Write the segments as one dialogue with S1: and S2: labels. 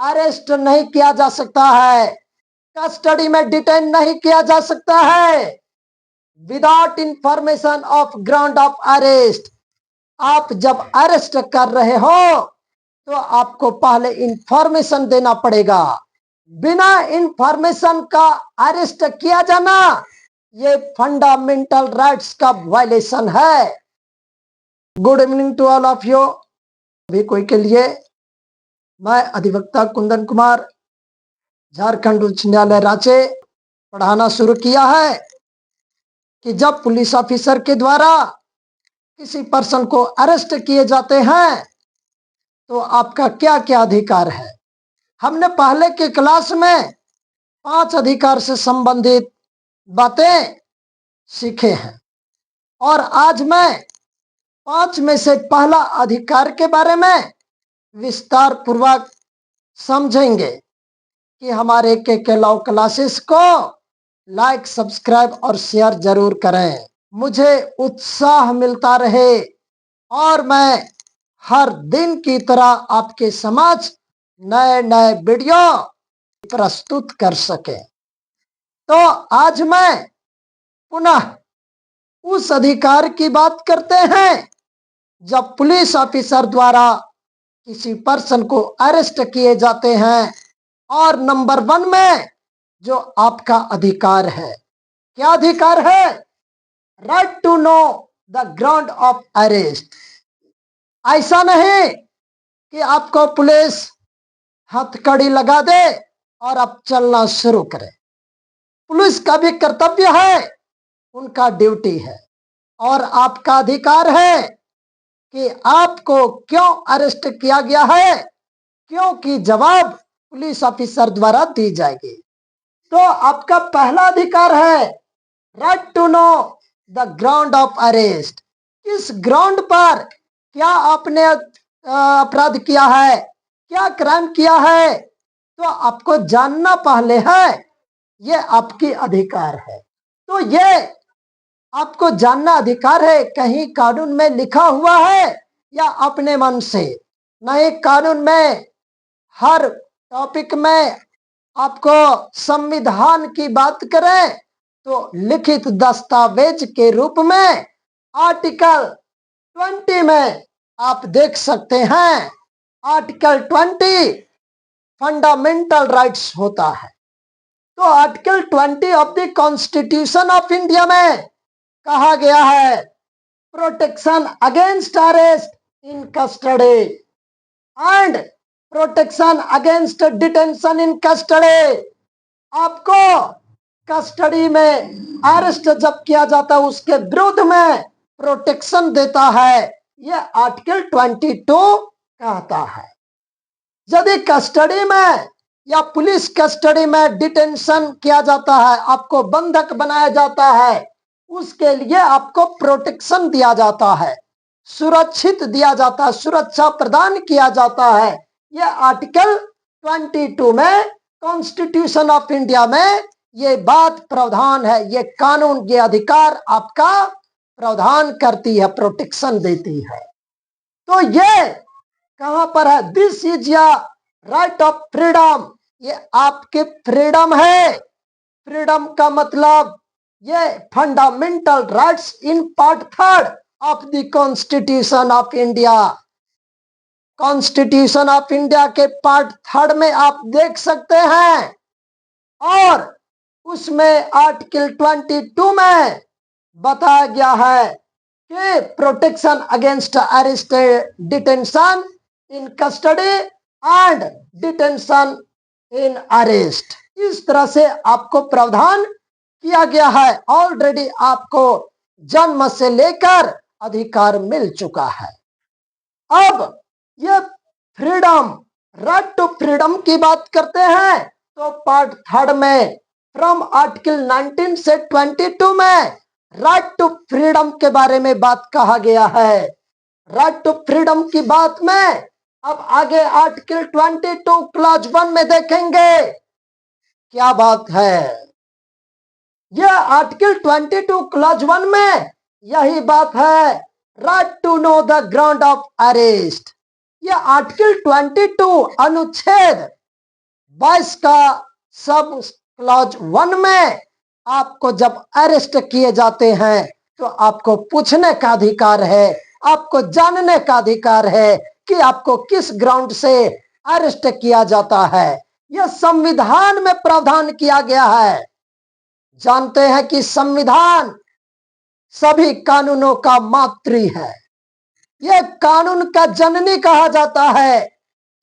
S1: Arrest नहीं किया जा सकता है, कस्टडी में डिटेन नहीं किया जा सकता है without information of ground of arrest. आप जब अरेस्ट कर रहे हो तो आपको पहले इंफॉर्मेशन देना पड़ेगा। बिना इंफॉर्मेशन का अरेस्ट किया जाना ये फंडामेंटल राइट्स का वायलेशन है। Good evening to all of you. अभी कोई के लिए मैं अधिवक्ता कुंदन कुमार झारखंड उच्च न्यायालय रांची पढ़ाना शुरू किया है कि जब पुलिस ऑफिसर के द्वारा किसी पर्सन को अरेस्ट किए जाते हैं तो आपका क्या क्या अधिकार है। हमने पहले के क्लास में 5 अधिकार से संबंधित बातें सीखे हैं और आज मैं 5 में से पहला अधिकार के बारे में विस्तार पूर्वक समझेंगे कि हमारे के लॉ क्लासेस को लाइक, सब्सक्राइब और शेयर जरूर करें। मुझे उत्साह मिलता रहे और मैं हर दिन की तरह आपके समक्ष नए नए वीडियो प्रस्तुत कर सके। तो आज मैं पुनः उस अधिकार की बात करते हैं जब पुलिस ऑफिसर द्वारा किसी पर्सन को अरेस्ट किए जाते हैं और नंबर 1 में जो आपका अधिकार है, क्या अधिकार है? Right to know the ground of arrest. ऐसा नहीं कि आपको पुलिस हथकड़ी लगा दे और आप चलना शुरू करें। पुलिस का भी कर्तव्य है, उनका ड्यूटी है और आपका अधिकार है कि आपको क्यों अरेस्ट किया गया है, क्योंकि जवाब पुलिस ऑफिसर द्वारा दी जाएगी। तो आपका पहला अधिकार है right to know the ground of arrest. किस ग्राउंड पर क्या आपने अपराध किया है, क्या क्राइम किया है, तो आपको जानना पहले है। ये आपकी अधिकार है। तो ये आपको जानना अधिकार है, कहीं कानून में लिखा हुआ है या अपने मन से नहीं। कानून में हर टॉपिक में आपको संविधान की बात करें तो लिखित दस्तावेज के रूप में आर्टिकल 20 में आप देख सकते हैं। आर्टिकल 20 फंडामेंटल राइट्स होता है। तो article 20 of the constitution of India में कहा गया है protection against arrest in custody and protection against detention in custody. आपको कस्टडी में अरेस्ट जब किया जाता है उसके विरुद्ध में प्रोटेक्शन देता है, यह आर्टिकल 22 कहता है। यदि कस्टडी में या पुलिस कस्टडी में डिटेंशन किया जाता है, आपको बंधक बनाया जाता है, उसके लिए आपको प्रोटेक्शन दिया जाता है, सुरक्षित दिया जाता है, सुरक्षा प्रदान किया जाता है। यह आर्टिकल 22 में कॉन्स्टिट्यूशन ऑफ इंडिया में ये बात प्रावधान है। ये कानून, ये अधिकार आपका प्रावधान करती है, प्रोटेक्शन देती है। तो ये कहां पर है? दिस इज या राइट ऑफ फ्रीडम। ये आपके फ्रीडम है। फ्रीडम का मतलब ये fundamental rights in part 3 of the constitution of India. Constitution of India के पार्ट 3 में आप देख सकते हैं और उसमें आर्टिकल 22 में बताया गया है कि protection against arrest, detention in custody and detention in arrest. इस तरह से आपको प्रावधान किया गया है। ऑलरेडी आपको जन्म से लेकर अधिकार मिल चुका है। अब ये फ्रीडम, राइट टू फ्रीडम की बात करते हैं तो पार्ट 3 में फ्रॉम आर्टिकल 19 से 22 में राइट टू फ्रीडम के बारे में बात कहा गया है। राइट टू फ्रीडम की बात में अब आगे आर्टिकल 22 क्लॉज 1 में देखेंगे क्या बात है। यह आर्टिकल 22 क्लॉज 1 में यही बात है, right to know the ground of arrest. यह आर्टिकल 22 अनुच्छेद 22 का सब क्लॉज 1 में आपको जब अरेस्ट किए जाते हैं तो आपको पूछने का अधिकार है, आपको जानने का अधिकार है कि आपको किस ग्राउंड से अरेस्ट किया जाता है। यह संविधान में प्रावधान किया गया है। जानते हैं कि संविधान सभी कानूनों का मातृ है, यह कानून का जननी कहा जाता है।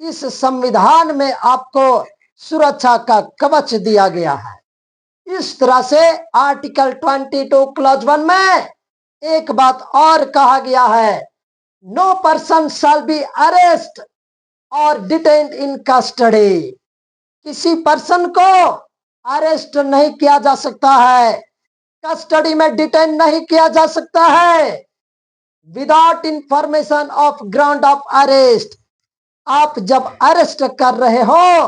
S1: इस संविधान में आपको सुरक्षा का कवच दिया गया है। इस तरह से आर्टिकल 22 क्लॉज 1 में एक बात और कहा गया है, no person shall be arrest और डिटेन्ड इन कस्टडी। किसी पर्सन को अरेस्ट नहीं किया जा सकता है, कस्टडी में डिटेन नहीं किया जा सकता है without information of ground of arrest. आप जब अरेस्ट कर रहे हो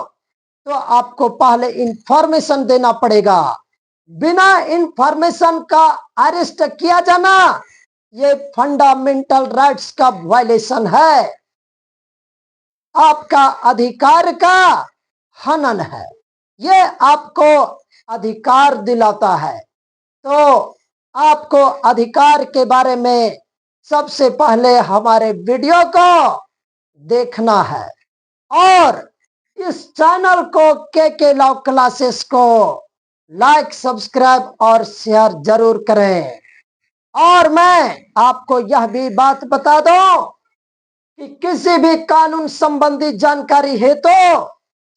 S1: तो आपको पहले इंफॉर्मेशन देना पड़ेगा। बिना इंफॉर्मेशन का अरेस्ट किया जाना ये फंडामेंटल राइट्स का वायलेशन है, आपका अधिकार का हनन है। ये आपको अधिकार दिलाता है। तो आपको अधिकार के बारे में सबसे पहले हमारे वीडियो को देखना है और इस चैनल को के लॉ क्लासेस को लाइक, सब्सक्राइब और शेयर जरूर करें। और मैं आपको यह भी बात बता दूं कि किसी भी कानून संबंधी जानकारी है तो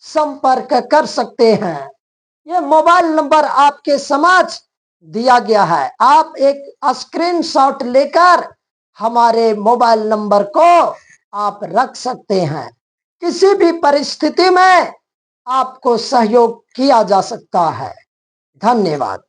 S1: संपर्क कर सकते हैं। ये मोबाइल नंबर आपके समक्ष दिया गया है, आप एक स्क्रीनशॉट लेकर हमारे मोबाइल नंबर को आप रख सकते हैं। किसी भी परिस्थिति में आपको सहयोग किया जा सकता है। धन्यवाद।